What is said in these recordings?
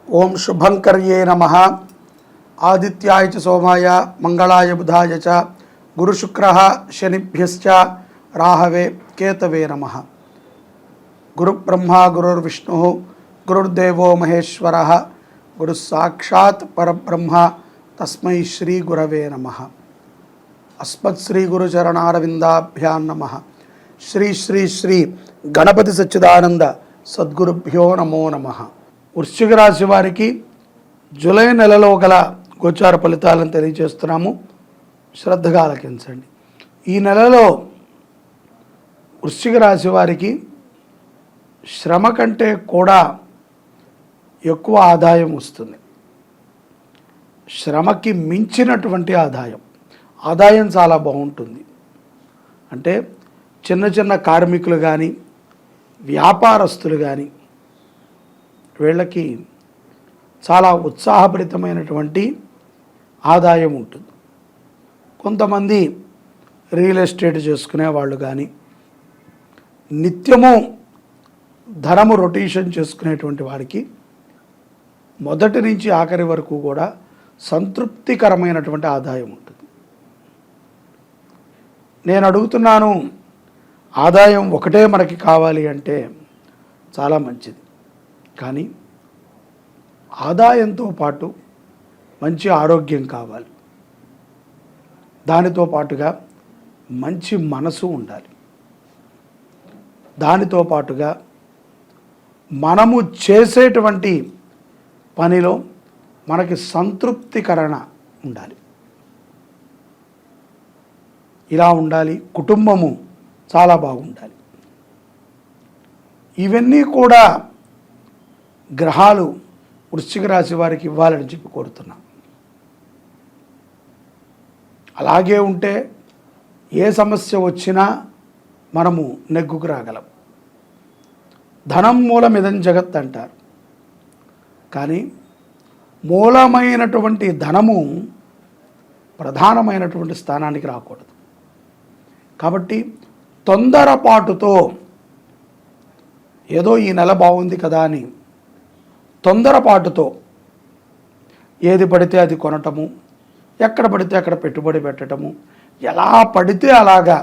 ఓం శుభంకర్యే నమః. ఆదిత్యాయ చ సోమాయ మంగళాయ బుధాయ చ గురుశుక్రః శనిభ్యశ్చ రాహవే కేతవే నమః. గురుబ్రహ్మ గురుర్విష్ణుః గురుర్దేవో మహేశ్వరః గురుస్సాక్షాత్ పరబ్రహ్మ తస్మై శ్రీ గురవే నమః. అస్మత్ శ్రీ గురుచరణారవిందాభ్యాం నమః. శ్రీ శ్రీ శ్రీ గణపతి సచ్చిదానంద సద్గురుభ్యో నమో నమః. వృశ్చిక రాశి వారికి జూలై నెలలో గల గోచార ఫలితాలను తెలియజేస్తున్నాము. శ్రద్ధగా ఆలకించండి. ఈ నెలలో వృశ్చిక రాశి వారికి శ్రమ కంటే కూడా ఎక్కువ ఆదాయం వస్తుంది. శ్రమకి మించినటువంటి ఆదాయం చాలా బాగుంటుంది. అంటే చిన్న చిన్న కార్మికులు కానీ వ్యాపారస్తులు కానీ వీళ్ళకి చాలా ఉత్సాహభరితమైనటువంటి ఆదాయం ఉంటుంది. కొంతమంది రియల్ ఎస్టేట్ చేసుకునే వాళ్ళు కానీ నిత్యము ధనము రొటేషన్ చేసుకునేటువంటి వారికి మొదటి నుంచి ఆఖరి వరకు కూడా సంతృప్తికరమైనటువంటి ఆదాయం ఉంటుంది. నేను అడుగుతున్నాను, ఆదాయం ఒకటే మనకి కావాలి అంటే చాలా మంచిది. కానీ ఆదాయంతో పాటు మంచి ఆరోగ్యం కావాలి. దానితో పాటుగా మంచి మనసు ఉండాలి. దానితో పాటుగా మనము చేసేటువంటి పనిలో మనకి సంతృప్తికరణ ఉండాలి. ఇలా ఉండాలి. కుటుంబము చాలా బాగుండాలి. ఇవన్నీ కూడా గ్రహాలు వృశ్చిక రాశి వారికి ఇవ్వాలని చెప్పి కోరుతున్నాం. అలాగే ఉంటే ఏ సమస్య వచ్చినా మనము నెగ్గుకు రాగలం. ధనం మూలమిదం జగత్ అంటారు. కానీ మూలమైనటువంటి ధనము ప్రధానమైనటువంటి స్థానానికి రాకూడదు. కాబట్టి తొందరపాటుతో ఏదో ఈ నెల బాగుంది కదా అని తొందరపాటుతో ఏది పడితే అది కొనటము, ఎక్కడ పడితే అక్కడ పెట్టుబడి పెట్టడము, ఎలా పడితే అలాగా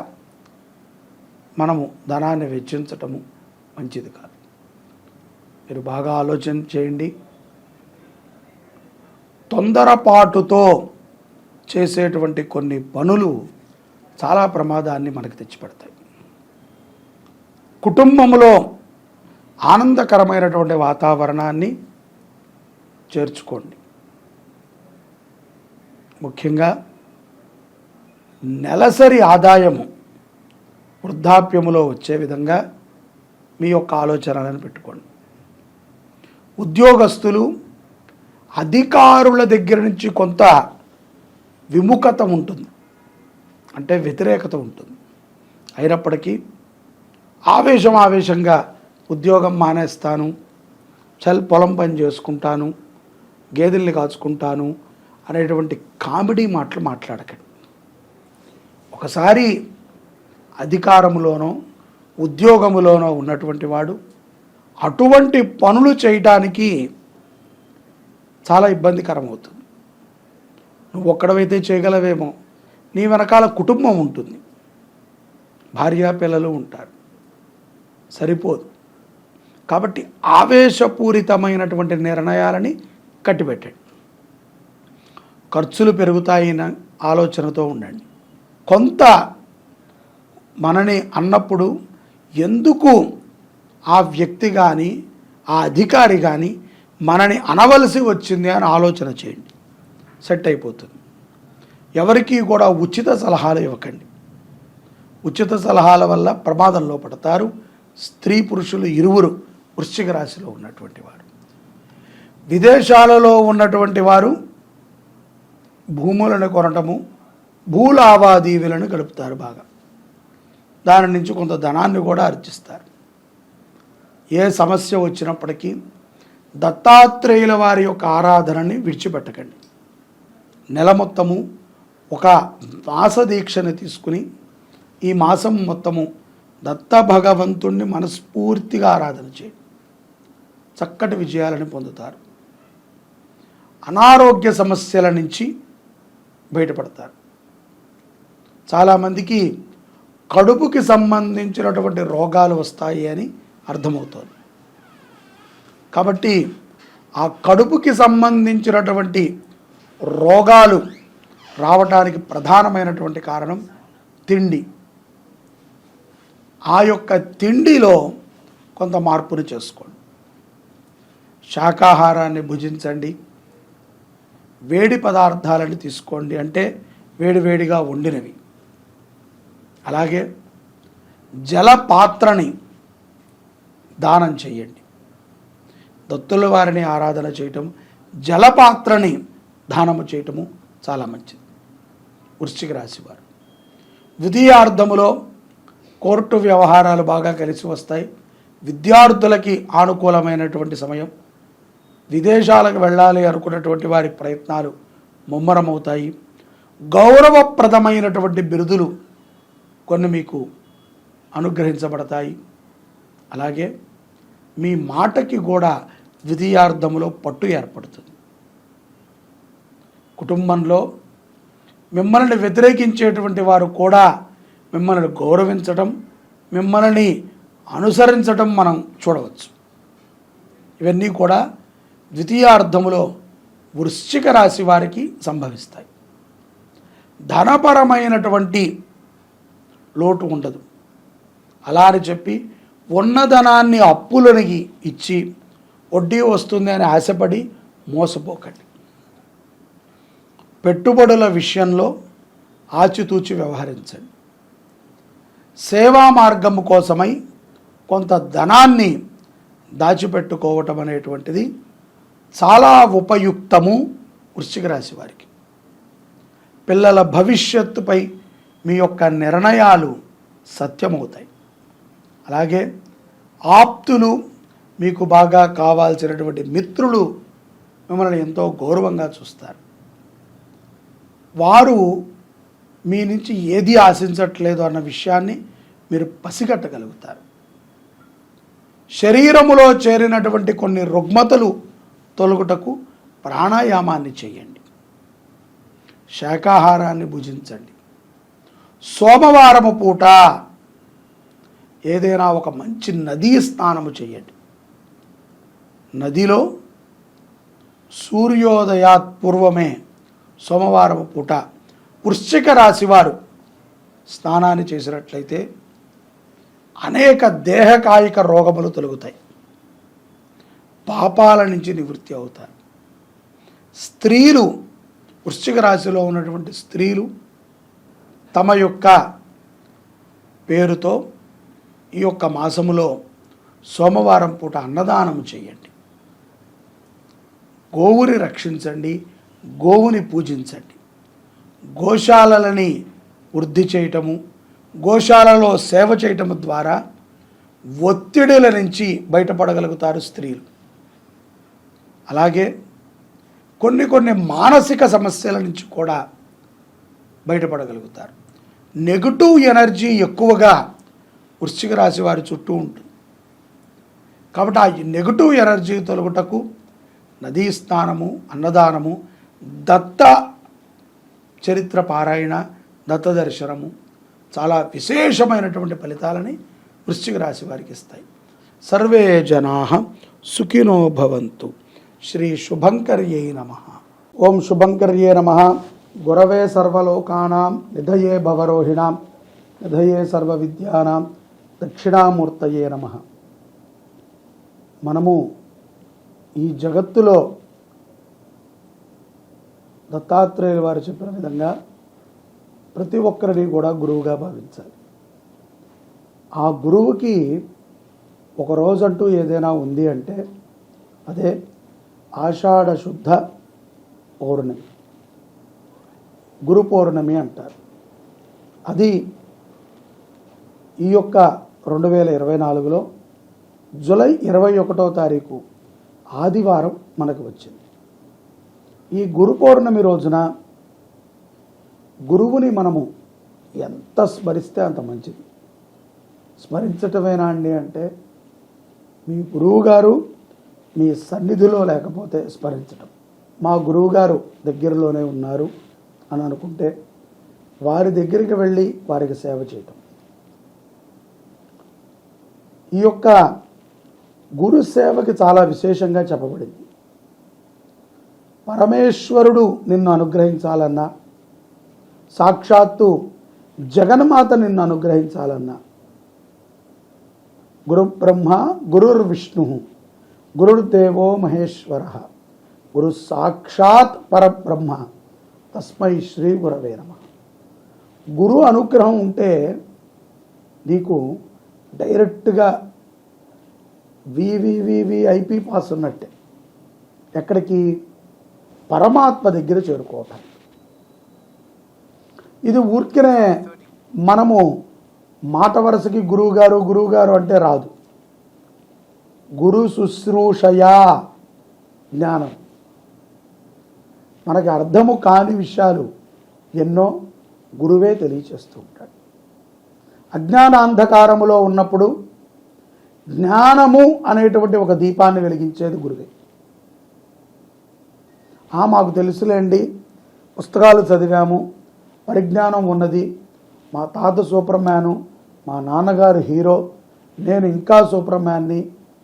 మనము ధనాన్ని వెచ్చించటము మంచిది కాదు. మీరు బాగా ఆలోచన చేయండి. తొందరపాటుతో చేసేటువంటి కొన్ని పనులు చాలా ప్రమాదాన్ని మనకు తెచ్చిపెడతాయి. కుటుంబంలో ఆనందకరమైనటువంటి వాతావరణాన్ని చేర్చుకోండి. ముఖ్యంగా నెలసరి ఆదాయము వృద్ధాప్యములో వచ్చే విధంగా మీ యొక్క ఆలోచనలను పెట్టుకోండి. ఉద్యోగస్తులు అధికారుల దగ్గర నుంచి కొంత విముఖత ఉంటుంది, అంటే వ్యతిరేకత ఉంటుంది. అయినప్పటికీ ఆవేశంగా ఉద్యోగం మానేస్తాను, పొలం పని చేసుకుంటాను, గేదెల్ని కాచుకుంటాను అనేటువంటి కామెడీ మాటలు మాట్లాడకండి. ఒకసారి అధికారములోనో ఉద్యోగములోనో ఉన్నటువంటి వాడు అటువంటి పనులు చేయడానికి చాలా ఇబ్బందికరం అవుతుంది. నువ్వు ఒక్కడవైతే చేయగలవేమో, నీ వెనకాల కుటుంబం ఉంటుంది, భార్య పిల్లలు ఉంటారు, సరిపోదు. కాబట్టి ఆవేశపూరితమైనటువంటి నిర్ణయాలని కట్టిపెట్టండి. ఖర్చులు పెరుగుతాయిన ఆలోచనతో ఉండండి. కొంత మనని అన్నప్పుడు ఎందుకు ఆ వ్యక్తి కానీ ఆ అధికారి కానీ మనని అనవలసి వచ్చింది అని ఆలోచన చేయండి. సెట్ అయిపోతుంది. ఎవరికీ కూడా ఉచిత సలహాలు ఇవ్వకండి. ఉచిత సలహాల వల్ల ప్రమాదంలో పడతారు. స్త్రీ పురుషులు ఇరువురు వృశ్చిక రాశిలో ఉన్నటువంటి వారు, విదేశాలలో ఉన్నటువంటి వారు భూములను కొనటము, భూలావాదేవీలను గడుపుతారు బాగా. దాని నుంచి కొంత ధనాన్ని కూడా ఆర్జిస్తారు. ఏ సమస్య వచ్చినప్పటికీ దత్తాత్రేయుల వారి యొక్క ఆరాధనని విడిచిపెట్టకండి. నెల మొత్తము ఒక మాస దీక్షని తీసుకుని ఈ మాసం మొత్తము దత్త భగవంతుణ్ణి మనస్ఫూర్తిగా ఆరాధన చేయండి. చక్కటి విజయాలను పొందుతారు. అనారోగ్య సమస్యల నుంచి బయటపడతారు. చాలామందికి కడుపుకి సంబంధించినటువంటి రోగాలు వస్తాయి అని అర్థమవుతోంది. కాబట్టి ఆ కడుపుకి సంబంధించినటువంటి రోగాలు రావడానికి ప్రధానమైనటువంటి కారణం తిండి. ఆ యొక్క తిండిలో కొంత మార్పును చేసుకోండి. శాకాహారాన్ని భుజించండి, వేడి పదార్థాలను తీసుకోండి, అంటే వేడివేడిగా వండినవి. అలాగే జలపాత్రని దానం చేయండి. దత్తుల వారిని ఆరాధన చేయటం, జలపాత్రని దానము చేయటము చాలా మంచిది. వృశ్చిక రాశి వారు ద్వితీయార్థములో కోర్టు వ్యవహారాలు బాగా కలిసి వస్తాయి. విద్యార్థులకి అనుకూలమైనటువంటి సమయం. విదేశాలకు వెళ్ళాలి అనుకున్నటువంటి వారి ప్రయత్నాలు ముమ్మరమవుతాయి. గౌరవప్రదమైనటువంటి బిరుదులు కొన్ని మీకు అనుగ్రహించబడతాయి. అలాగే మీ మాటకి కూడా ద్వితీయార్థములో పట్టు ఏర్పడుతుంది. కుటుంబంలో మిమ్మల్ని వ్యతిరేకించేటువంటి వారు కూడా మిమ్మల్ని గౌరవించటం, మిమ్మల్ని అనుసరించటం మనం చూడవచ్చు. ఇవన్నీ కూడా ద్వితీయార్థములో వృశ్చిక రాశి వారికి సంభవిస్తాయి. ధనపరమైనటువంటి లోటు ఉండదు. అలా అని చెప్పి ఉన్నధనాన్ని అప్పులనికి ఇచ్చి వడ్డీ వస్తుంది అని ఆశపడి మోసపోకండి. పెట్టుబడుల విషయంలో ఆచితూచి వ్యవహరించండి. సేవా మార్గము కోసమై కొంత ధనాన్ని దాచిపెట్టుకోవటం అనేటువంటిది చాలా ఉపయుక్తము వృశ్చిక రాశి వారికి. పిల్లల భవిష్యత్తుపై మీ యొక్క నిర్ణయాలు సత్యమవుతాయి. అలాగే ఆప్తులు, మీకు బాగా కావాల్సినటువంటి మిత్రులు మిమ్మల్ని ఎంతో గౌరవంగా చూస్తారు. వారు మీ నుంచి ఏది ఆశించట్లేదు అన్న విషయాన్ని మీరు పసిగట్టగలుగుతారు. శరీరములో చేరినటువంటి కొన్ని రుగ్మతలు తొలగుటకు ప్రాణాయామాన్ని చేయండి. శాకాహారాన్ని భుజించండి. సోమవారము పూట ఏదైనా ఒక మంచి నదీ స్నానము చేయండి. నదిలో సూర్యోదయాత్ పూర్వమే సోమవారము పూట వృశ్చిక రాశి వారు స్నానాన్ని చేసినట్లయితే అనేక దేహకాయిక రోగములు తొలగుతాయి. పాపాల నుంచి నివృత్తి అవుతారు. స్త్రీలు, వృశ్చిక రాశిలో ఉన్నటువంటి స్త్రీలు తమ యొక్క పేరుతో ఈ యొక్క మాసములో సోమవారం పూట అన్నదానం చేయండి. గోవుని రక్షించండి, గోవుని పూజించండి. గోశాలలని వృద్ధి చేయటము, గోశాలలో సేవ చేయటము ద్వారా ఒత్తిడుల నుంచి బయటపడగలుగుతారు స్త్రీలు. అలాగే కొన్ని మానసిక సమస్యల నుంచి కూడా బయటపడగలుగుతారు. నెగటివ్ ఎనర్జీ ఎక్కువగా వృశ్చిక రాశి వారి చుట్టూ ఉంటుంది. కాబట్టి ఆ నెగటివ్ ఎనర్జీ తొలగుటకు నదీ స్నానము, అన్నదానము, దత్త చరిత్ర పారాయణ, దత్త దర్శనము చాలా విశేషమైనటువంటి ఫలితాలని వృశ్చిక రాశి వారికి ఇస్తాయి. సర్వే జనాః సుఖినో భవంతు. శ్రీ శుభంకర్యై నమః. ఓం శుభంకర్యే నమః. గురవే సర్వలోకానాం నిధయే భవరోహిణాం నిధయే సర్వ విద్యానాం దక్షిణామూర్తయే నమః. మనము ఈ జగత్తులో దత్తాత్రేయుల వారు చెప్పిన విధంగా ప్రతి ఒక్కరిని కూడా గురువుగా భావించాలి. ఆ గురువుకి ఒక రోజంటూ ఏదైనా ఉంది అంటే అదే ఆషాఢ శుద్ధ పౌర్ణమి, గురు పౌర్ణమి అంటారు. అది ఈ యొక్క 2024లో జూలై 21వ తారీఖు ఆదివారం మనకు వచ్చింది. ఈ గురు పౌర్ణమి రోజున గురువుని మనము ఎంత స్మరిస్తే అంత మంచిది. స్మరించటమేనా అండి అంటే మీ గురువు గారు మీ సన్నిధిలో లేకపోతే స్మరించటం. మా గురువుగారు దగ్గరలోనే ఉన్నారు అని అనుకుంటే వారి దగ్గరికి వెళ్ళి వారికి సేవ చేయటం. ఈ యొక్క గురు సేవకి చాలా విశేషంగా చెప్పబడింది. పరమేశ్వరుడు నిన్ను అనుగ్రహించాలన్నా, సాక్షాత్తు జగన్మాత నిన్ను అనుగ్రహించాలన్నా, గురు బ్రహ్మ గురుర్విష్ణు గురుర్దేవో మహేశ్వర గురు సాక్షాత్ పరబ్రహ్మ తస్మై శ్రీ గురవే నమః. గురు అనుగ్రహం ఉంటే నీకు డైరెక్ట్గా వివివివిఐపి పాస్ ఉన్నట్టే. ఎక్కడికి? పరమాత్మ దగ్గర చేరుకోవటం. ఇది ఊరికనే మనము మాట వరుసకి గురువుగారు అంటే రాదు. గురు శుశ్రూషయా జ్ఞానం. మనకి అర్థము కాని విషయాలు ఎన్నో గురువే తెలియచేస్తూ ఉంటాడు. అజ్ఞానాంధకారములో ఉన్నప్పుడు జ్ఞానము అనేటువంటి ఒక దీపాన్ని వెలిగించేది గురువే. మాకు తెలుసులేండి, పుస్తకాలు చదివాము, పరిజ్ఞానం ఉన్నది, మా తాత సూపర్ మ్యాను, మా నాన్నగారు హీరో, నేను ఇంకా సూపర్ మ్యాన్ని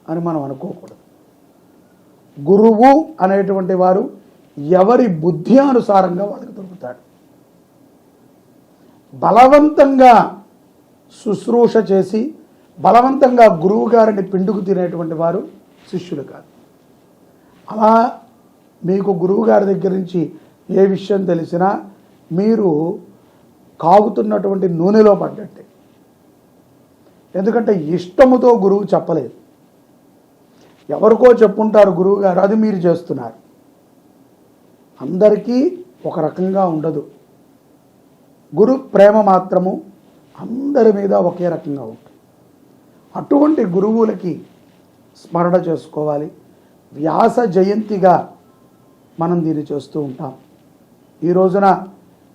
అని మనం అనుకోకూడదు. గురువు అనేటువంటి వారు ఎవరి బుద్ధి అనుసారంగా వాళ్ళకి దొరుకుతాడు. బలవంతంగా శుశ్రూష చేసి బలవంతంగా గురువు గారిని పిండుకు తినేటువంటి వారు శిష్యులు కాదు. అలా మీకు గురువు గారి దగ్గర నుంచి ఏ విషయం తెలిసినా మీరు కాగుతున్నటువంటి నూనెలో పడ్డట్టే. ఎందుకంటే ఇష్టముతో గురువు చెప్పలేదు, ఎవరికో చెప్పుంటారు గురువు గారు, అది మీరు చేస్తున్నారు. అందరికీ ఒక రకంగా ఉండదు. గురు ప్రేమ మాత్రము అందరి మీద ఒకే రకంగా ఉంటుంది. అటువంటి గురువులకి స్మరణ చేసుకోవాలి. వ్యాస జయంతిగా మనం దీన్ని చేస్తూ ఉంటాం. ఈ రోజున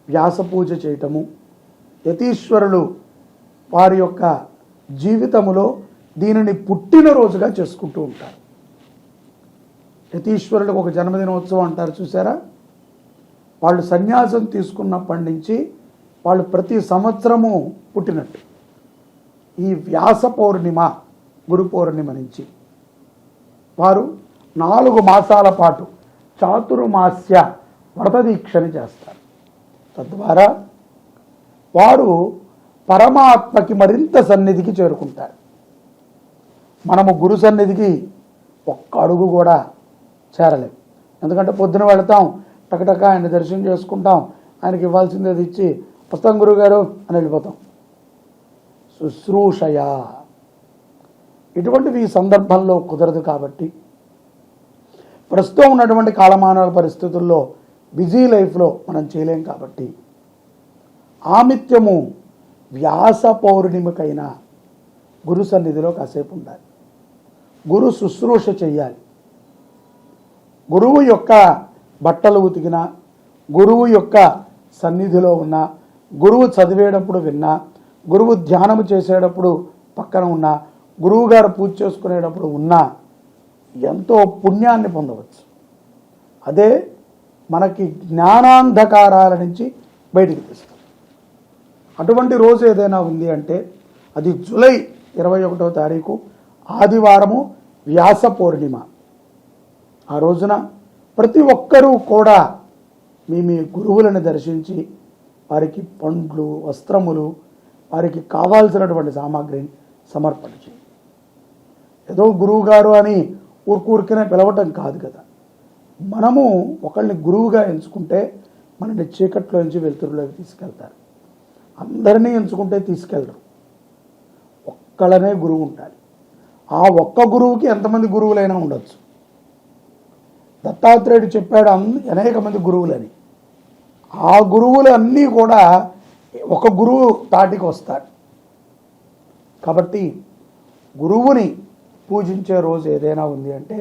వ్యాస పూజ చేయటము, యతీశ్వరులు వారి యొక్క జీవితములో దీనిని పుట్టినరోజుగా చేసుకుంటూ ఉంటారు. యతీశ్వరులకు ఒక జన్మదినోత్సవం అంటారు చూసారా? వాళ్ళు సన్యాసం తీసుకున్నప్పటి నుంచి వాళ్ళు ప్రతి సంవత్సరము పుట్టినట్టు. ఈ వ్యాస పౌర్ణిమ, గురు పౌర్ణిమ నుంచి వారు 4 మాసాల పాటు చాతుర్మాస్య వ్రతదీక్షని చేస్తారు. తద్వారా వారు పరమాత్మకి మరింత సన్నిధికి చేరుకుంటారు. మనము గురు సన్నిధికి ఒక్క అడుగు కూడా చేరలేము. ఎందుకంటే పొద్దున వెళతాం, టకటక ఆయన దర్శనం చేసుకుంటాం, ఆయనకి ఇవ్వాల్సింది అది ఇచ్చి వస్తాం గురువుగారు అని వెళ్ళిపోతాం. శుశ్రూషయా ఇటువంటివి ఈ సందర్భంలో కుదరదు. కాబట్టి ప్రస్తుతం ఉన్నటువంటి కాలమానాల పరిస్థితుల్లో బిజీ లైఫ్లో మనం చేయలేం. కాబట్టి ఆమిత్యము వ్యాస పౌర్ణిమకైనా గురు సన్నిధిలో కాసేపు ఉండాలి, గురు శుశ్రూష చెయ్యాలి. గురువు యొక్క బట్టలు ఉతికినా, గురువు యొక్క సన్నిధిలో ఉన్నా, గురువు చదివేటప్పుడు విన్నా, గురువు ధ్యానము చేసేటప్పుడు పక్కన ఉన్నా, గురువు గారు పూజ చేసుకునేటప్పుడు ఉన్నా ఎంతో పుణ్యాన్ని పొందవచ్చు. అదే మనకి జ్ఞానాంధకారాల నుంచి బయటికి తీస్తుంది. అటువంటి రోజు ఏదైనా ఉంది అంటే అది జూలై 21వ తారీఖు ఆదివారము వ్యాస పౌర్ణిమ. ఆ రోజున ప్రతి ఒక్కరూ కూడా మీ గురువులను దర్శించి వారికి పండ్లు, వస్త్రములు, వారికి కావాల్సినటువంటి సామాగ్రిని సమర్పణ చేయండి. ఏదో గురువు గారు అని ఊరికనే పిలవటం కాదు కదా. మనము ఒకళ్ళని గురువుగా ఎంచుకుంటే మనని చీకట్లో నుంచి వెలుతురులోకి తీసుకెళ్తారు. అందరినీ ఎంచుకుంటే తీసుకెళ్ళరు. ఒక్కళ్ళనే గురువు ఉండాలి. ఆ ఒక్క గురువుకి ఎంతమంది గురువులైనా ఉండొచ్చు. దత్తాత్రేయుడు చెప్పాడు అనేక మంది గురువులని. ఆ గురువులు అన్నీ కూడా ఒక గురువు తాటికి వస్తాడు. కాబట్టి గురువుని పూజించే రోజు ఏదైనా ఉంది అంటే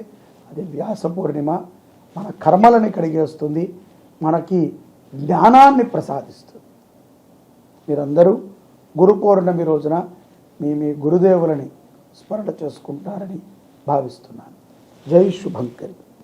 అది వ్యాస పౌర్ణిమ. మన కర్మలని కడిగేస్తుంది, మనకి జ్ఞానాన్ని ప్రసాదిస్తుంది. మీరందరూ గురు పౌర్ణమి రోజున మీ గురుదేవులని స్మరణ చేసుకుంటారని భావిస్తున్నాను. జై శుభంకరి.